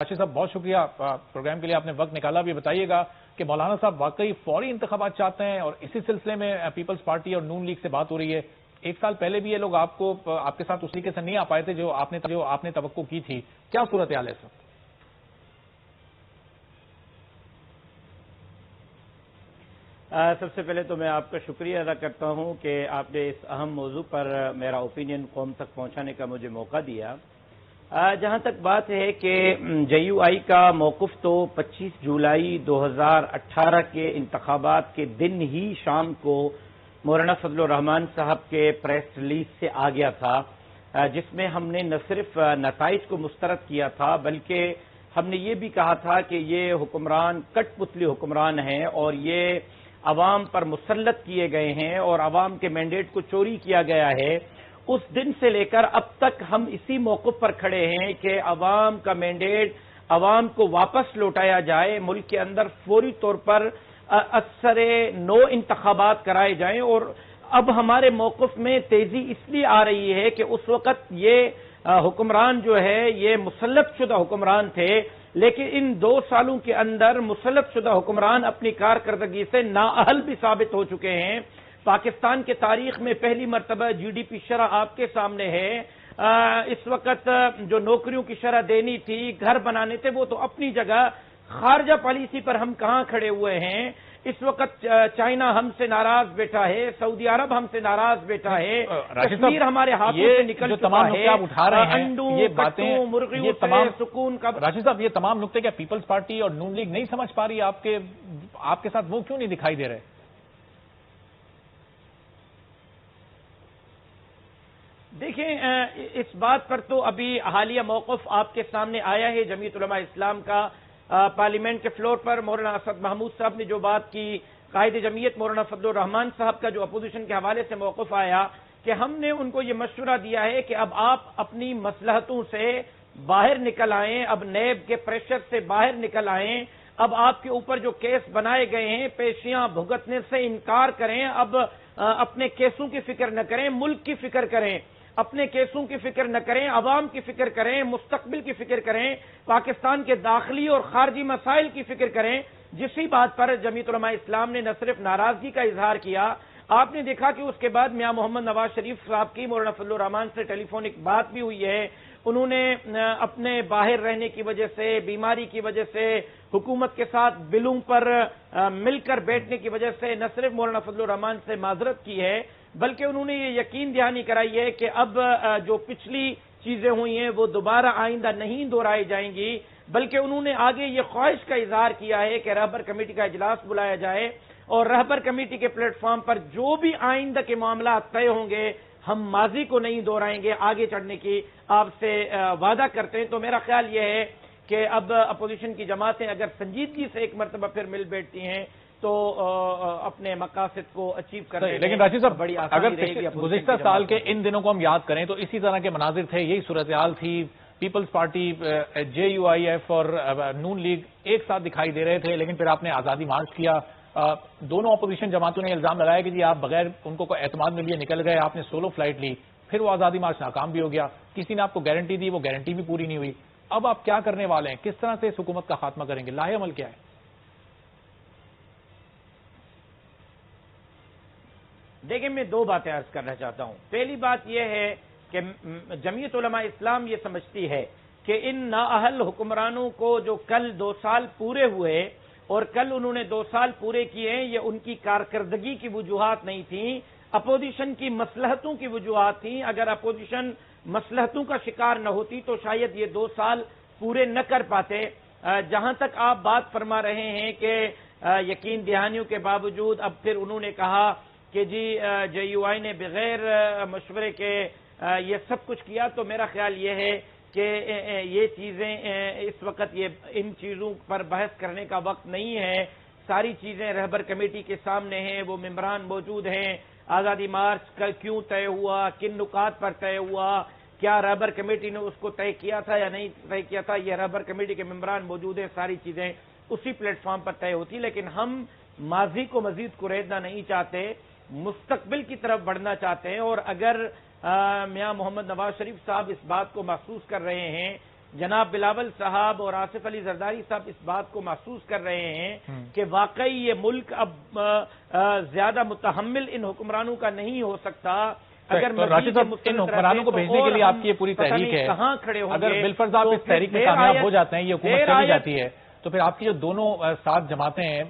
राशिद साहब बहुत शुक्रिया प्रोग्राम के लिए, आपने वक्त निकाला। भी बताइएगा कि मौलाना साहब वाकई फौरी इंतखाबात चाहते हैं और इसी सिलसिले में पीपल्स पार्टी और नून लीग से बात हो रही है। एक साल पहले भी ये लोग आपके साथ उस तरीके से नहीं आ पाए थे जो आपने तवक्को की थी। क्या सूरत हाल है सर? सबसे पहले तो मैं आपका शुक्रिया अदा करता हूं कि आपने इस अहम मौजू पर मेरा ओपिनियन कौम तक पहुंचाने का मुझे मौका दिया। जहां तक बात है कि JUI का मौक़िफ़ तो 25 जुलाई 2018 के इंतखाबात के दिन ही शाम को मौलाना फजलुर रहमान साहब के प्रेस रिलीज से आ गया था, जिसमें हमने न सिर्फ नताइज को मुस्तरद किया था बल्कि हमने ये भी कहा था कि ये हुक्मरान कठपुतली हुक्मरान हैं और ये अवाम पर मुसल्लत किए गए हैं और अवाम के मैंडेट को चोरी किया गया है। उस दिन से लेकर अब तक हम इसी मौक़िफ़ पर खड़े हैं कि अवाम का मैंडेट अवाम को वापस लौटाया जाए, मुल्क के अंदर फौरी तौर पर असरे नो इंतखाबात कराए जाएं। और अब हमारे मौक़िफ़ में तेजी इसलिए आ रही है कि उस वक़्त ये हुक्मरान जो है ये मुसल्लत शुदा हुक्मरान थे, लेकिन इन 2 सालों के अंदर मुसल्लत शुदा हुक्मरान अपनी कारकर्दगी से नाअहल भी साबित हो चुके हैं। पाकिस्तान के तारीख में पहली मरतबा GDP शरह आपके सामने है। इस वक्त जो नौकरियों की शरह देनी थी, घर बनाने थे, वो तो अपनी जगह, खारजा पॉलिसी पर हम कहां खड़े हुए हैं। इस वक्त चाइना हमसे नाराज बैठा है, सऊदी अरब हमसे नाराज बैठा है, कश्मीर हमारे हाथों से निकल चुका है। आप उठा रहे हैं अंडू, ये बातें, मुर्गियों ये तमाम सुकून का। राशिद साहब, ये तमाम नुक्ते क्या पीपल्स पार्टी और नून लीग नहीं समझ पा रही? आपके साथ वो क्यों नहीं दिखाई दे रहे? देखें, इस बात पर तो अभी हालिया मौक़िफ़ आपके सामने आया है जमीयत उलमा इस्लाम का। पार्लियामेंट के फ्लोर पर मौलाना असद महमूद साहब ने जो बात की, कायदे जमीयत मौलाना फजलुर रहमान साहब का जो अपोजिशन के हवाले से मौक़िफ़ आया कि हमने उनको ये मशवरा दिया है कि अब आप अपनी मसलहतों से बाहर निकल आएं, अब नैब के प्रेशर से बाहर निकल आएं, अब आपके ऊपर जो केस बनाए गए हैं पेशियां भुगतने से इनकार करें, अब अपने केसों की फिक्र न करें, मुल्क की फिक्र करें, अपने केसों की फिक्र न करें, अवाम की फिक्र करें, मुस्तकबिल की फिक्र करें, पाकिस्तान के दाखिली और खारजी मसाइल की फिक्र करें। जिसी बात पर जमीयत उलमा इस्लाम ने न सिर्फ नाराजगी का इजहार किया, आपने देखा कि उसके बाद मियां मोहम्मद नवाज शरीफ साहब की मौलाना फजलुर रहमान से टेलीफोनिक बात भी हुई है। उन्होंने अपने बाहर रहने की वजह से, बीमारी की वजह से, हुकूमत के साथ बिलों पर मिलकर बैठने की वजह से न सिर्फ मौलाना फजलुर रहमान से माजरत की है, बल्कि उन्होंने ये यकीन दहानी कराई है कि अब जो पिछली चीजें हुई हैं वो दोबारा आइंदा नहीं दोहराई जाएंगी। बल्कि उन्होंने आगे ये ख्वाहिश का इजहार किया है कि रहबर कमेटी का इजलास बुलाया जाए और रहबर कमेटी के प्लेटफॉर्म पर जो भी आइंदा के मामला तय होंगे हम माजी को नहीं दोहराएंगे, आगे चढ़ने की आपसे वादा करते हैं। तो मेरा ख्याल यह है कि अब अपोजिशन की जमातें अगर संजीदगी से एक मरतबा फिर मिल बैठती हैं तो अपने मकासद को अचीव करने। लेकिन राशिद साहब, बड़ी अगर गुज़िश्ता साल के इन दिनों को हम याद करें तो इसी तरह के मनाजिर थे, यही सूरत हाल थी। पीपल्स पार्टी, JUIF और नून लीग एक साथ दिखाई दे रहे थे, लेकिन फिर आपने आज़ादी मार्च किया। दोनों अपोजिशन जमातों ने इल्जाम लगाया कि जी आप बगैर उनको कोई एतमाद में लिए निकल गए, आपने सोलो फ्लाइट ली, फिर वो आज़ादी मार्च नाकाम भी हो गया। किसी ने आपको गारंटी दी, वो गारंटी भी पूरी नहीं हुई। अब आप क्या करने वाले हैं? किस तरह से इस हुकूमत का खात्मा करेंगे? लाहे अमल क्या है? देखिए, मैं 2 बातें अर्ज करना चाहता हूं। पहली बात यह है कि जमीयत उलमा इस्लाम ये समझती है कि इन नाअहल हुक्मरानों को जो कल 2 साल पूरे हुए और कल उन्होंने 2 साल पूरे किए, ये उनकी कारकर्दगी की वजूहात नहीं थी, अपोजिशन की मसलहतों की वजूहात थी। अगर अपोजिशन मसलहतों का शिकार न होती तो शायद ये 2 साल पूरे न कर पाते। जहां तक आप बात फरमा रहे हैं कि यकीन दहानियों के बावजूद अब फिर उन्होंने कहा कि जी JUI ने बगैर मशवरे के ये सब कुछ किया, तो मेरा ख्याल ये है कि ये चीज़ें इस वक्त ये इन चीज़ों पर बहस करने का वक्त नहीं है। सारी चीज़ें रहबर कमेटी के सामने हैं, वो मेंबरान मौजूद हैं। आज़ादी मार्च कल क्यों तय हुआ, किन नुकात पर तय हुआ, क्या रहबर कमेटी ने उसको तय किया था या नहीं तय किया था, ये रहबर कमेटी के मेंबरान मौजूद हैं। सारी चीज़ें उसी प्लेटफॉर्म पर तय होती, लेकिन हम माजी को मजीद कुरेदना नहीं चाहते, मुस्तकबिल की तरफ बढ़ना चाहते हैं। और अगर मियां मोहम्मद नवाज शरीफ साहब इस बात को महसूस कर रहे हैं, جناب بلاول صاحب اور آصف علی زرداری صاحب اس بات کو محسوس کر رہے ہیں کہ واقعی یہ ملک اب زیادہ متحمل ان حکمرانوں کا نہیں ہو سکتا. اگر راشد صاحب ان حکمرانوں کو بھیجنے کے لیے آپ کی یہ پوری تحریک ہے, کہاں کھڑے ہوں گے؟ اگر بالفرض آپ اس تحریک میں کامیاب ہو جاتے ہیں, یہ حکومت چلی جاتی ہے, تو پھر آپ کی جو دونوں ساتھ جماعتیں ہیں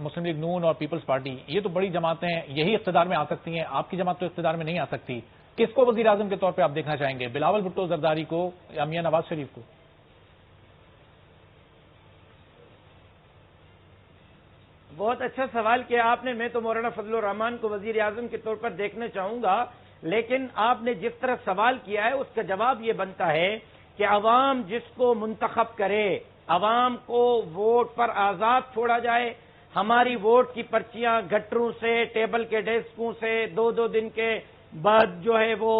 مسلم لیگ نون اور پیپلز پارٹی, یہ تو بڑی جماعتیں ہیں, یہی اقتدار میں آ سکتی ہیں. آپ کی جماعت تو اقتدار میں نہیں آ سکتی. کس کو وزیر اعظم کے طور پہ آپ دیکھنا چاہیں گے, بلاول بھٹو زرداری کو یا میاں نواز شریف کو؟ بہت اچھا سوال کیا آپ نے. میں تو مولانا فضل الرحمان کو وزیر اعظم کے طور پر دیکھنا چاہوں گا, لیکن آپ نے جس طرح سوال کیا ہے اس کا جواب یہ بنتا ہے کہ عوام جس کو منتخب کرے, عوام کو ووٹ پر آزاد چھوڑا جائے. ہماری ووٹ کی پرچیاں گٹروں سے, ٹیبل کے ڈیسکوں سے 2-2 دن کے بعد جو ہے وہ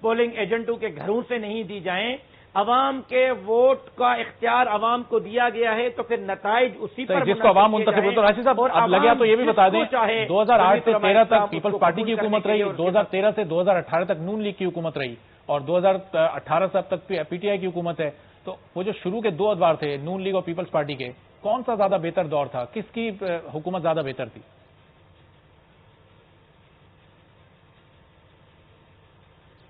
پولنگ ایجنٹوں کے گھروں سے نہیں دی جائیں. عوام کے ووٹ کا اختیار عوام کو دیا گیا ہے تو پھر نتائج اسی پر جس کو عوام منتخب ہو. تو راشد صاحب اب لگے تو یہ بھی بتا دیں 2008 سے 13 تک پیپلز پارٹی کی حکومت رہی, 2013 سے 2018 تک نون لیگ کی حکومت رہی, اور 2018 سے اب تک پی ٹی آئی کی حکومت ہے. تو وہ جو شروع کے 2 ادوار تھے نون لیگ اور پیپلز پارٹی کے, کون سا زیادہ بہتر دور تھا؟ کس کی حکومت زیادہ بہتر تھی؟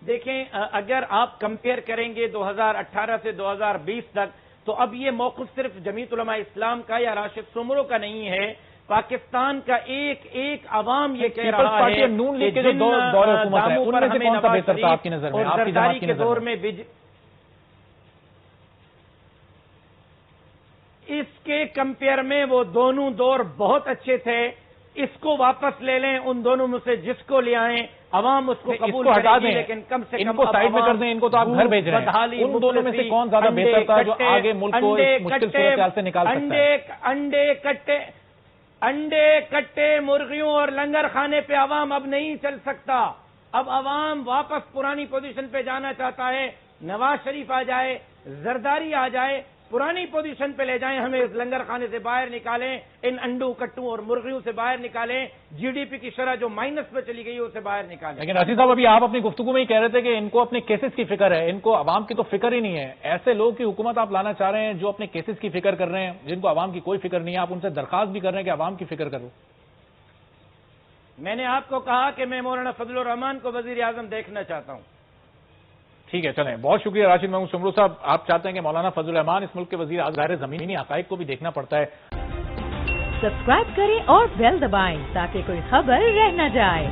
دیکھیں, اگر آپ کمپیئر کریں گے 2018 سے 2020 تک, تو اب یہ موقف صرف جمعیت علماء اسلام کا یا راشد سمرو کا نہیں ہے, پاکستان کا ایک ایک عوام یہ کہہ رہا ہے نون لیگ کے جو دور حکومت ہے ان میں سے کون سا بہتر تھا آپ کی نظر میں, آپ کی جماعت کی نظر میں؟ اس کے کمپیئر میں وہ دونوں دور بہت اچھے تھے. اس کو واپس لے لیں, ان دونوں میں سے جس کو لے آئیں, عوام اس کو قبول ہٹا دیں, لیکن کم سے کم ان کو سائڈ میں کر دیں. ان کو تو آپ گھر بھیج رہے ہیں. ان دونوں میں سے کون زیادہ بہتر تھا جو آگے ملک کو مشکل صورتحال سے نکال سکتا ہے؟ انڈے کٹے مرغیوں اور لنگر خانے پہ عوام اب نہیں چل سکتا. اب عوام واپس پرانی پوزیشن پہ جانا چاہتا ہے. نواز شریف آ جائے, زرداری آ جائے, پرانی پوزیشن پہ لے جائیں, ہمیں اس لنگر خانے سے باہر نکالیں, ان انڈوں کٹوں اور مرغیوں سے باہر نکالیں, جی ڈی پی کی شرح جو مائنس پہ چلی گئی ہے اسے باہر نکالیں. لیکن راشد صاحب ابھی آپ اپنی گفتگو میں ہی کہہ رہے تھے کہ ان کو اپنے کیسز کی فکر ہے, ان کو عوام کی تو فکر ہی نہیں ہے. ایسے لوگ کی حکومت آپ لانا چاہ رہے ہیں جو اپنے کیسز کی فکر کر رہے ہیں, جن کو عوام کی کوئی فکر نہیں ہے. آپ ان سے درخواست بھی کر رہے ہیں کہ عوام کی فکر کرو. میں نے آپ کو کہا کہ میں مولانا فضل الرحمان کو وزیر اعظم دیکھنا چاہتا ہوں. ٹھیک ہے, چلیں, بہت شکریہ راشد محمود سمرو صاحب. آپ چاہتے ہیں کہ مولانا فضل الرحمان اس ملک کے وزیر اعظم, ظاہر زمینی حقائق کو بھی دیکھنا پڑتا ہے. سبسکرائب کریں اور بیل دبائیں تاکہ کوئی خبر رہ نہ جائے.